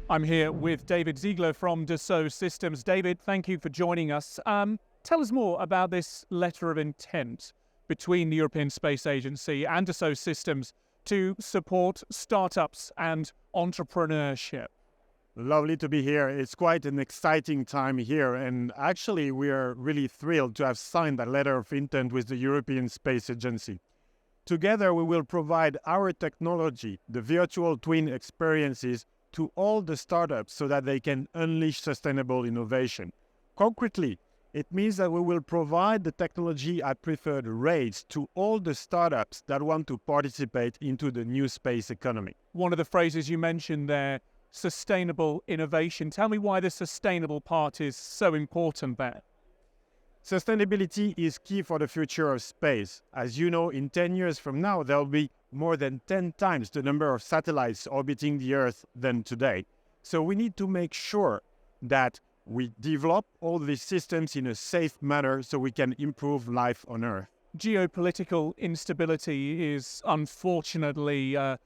I'm here with David Ziegler from Dassault Systèmes. David, thank you for joining us. Tell us more about this letter of intent between the European Space Agency and Dassault Systèmes to support startups and entrepreneurship. Lovely to be here. It's quite an exciting time here, and actually we are really thrilled to have signed that letter of intent with the European Space Agency. Together we will provide our technology, the virtual twin experiences, to all the startups so that they can unleash sustainable innovation. Concretely, it means that we will provide the technology at preferred rates to all the startups that want to participate into the new space economy. One of the phrases you mentioned there, sustainable innovation. Tell me why the sustainable part is so important there. Sustainability is key for the future of space. As you know, in 10 years from now, there will be more than 10 times the number of satellites orbiting the Earth than today. So we need to make sure that we develop all these systems in a safe manner so we can improve life on Earth. Geopolitical instability is unfortunately a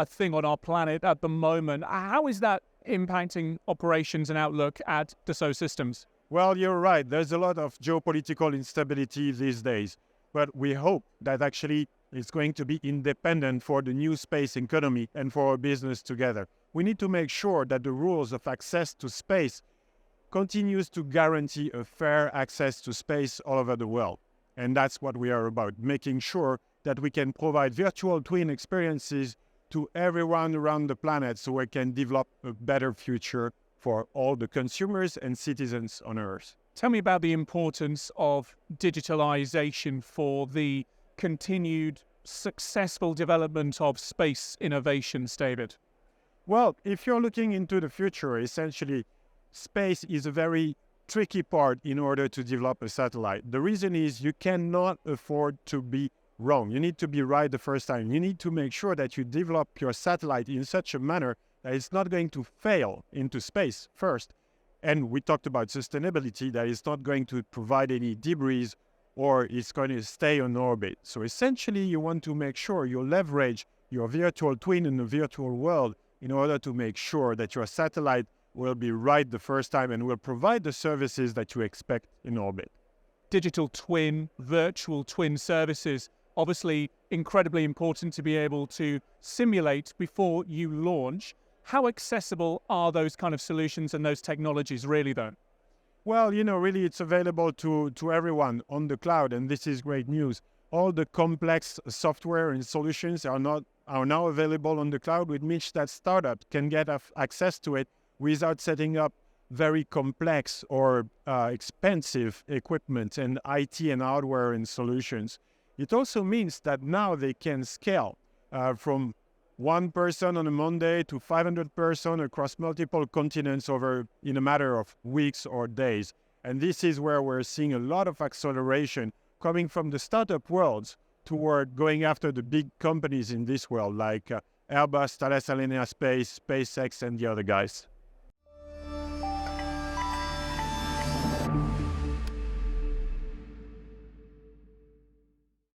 thing on our planet at the moment. How is that impacting operations and outlook at Dassault Systèmes? Well, you're right. There's a lot of geopolitical instability these days, but we hope that actually it's going to be independent for the new space economy and for our business together. We need to make sure that the rules of access to space continues to guarantee a fair access to space all over the world. And that's what we are about, making sure that we can provide virtual twin experiences to everyone around the planet so we can develop a better future for all the consumers and citizens on Earth. Tell me about the importance of digitalization for the continued successful development of space innovations, David. Well, if you're looking into the future, essentially, space is a very tricky part in order to develop a satellite. The reason is you cannot afford to be wrong. You need to be right the first time. You need to make sure that you develop your satellite in such a manner that it's not going to fail into space first. And we talked about sustainability, that it's not going to provide any debris or it's going to stay on orbit. So essentially, you want to make sure you leverage your virtual twin in the virtual world in order to make sure that your satellite will be right the first time and will provide the services that you expect in orbit. Digital twin, virtual twin services, obviously incredibly important to be able to simulate before you launch. How accessible are those kind of solutions and those technologies really, though? Well, really it's available to everyone on the cloud, and this is great news. All the complex software and solutions are now available on the cloud, which means that startups can get access to it without setting up very complex or expensive equipment and IT and hardware and solutions. It also means that now they can scale from one person on a Monday to 500 persons across multiple continents in a matter of weeks or days. And this is where we're seeing a lot of acceleration coming from the startup worlds toward going after the big companies in this world like Airbus, Thales Alenia Space, SpaceX, and the other guys.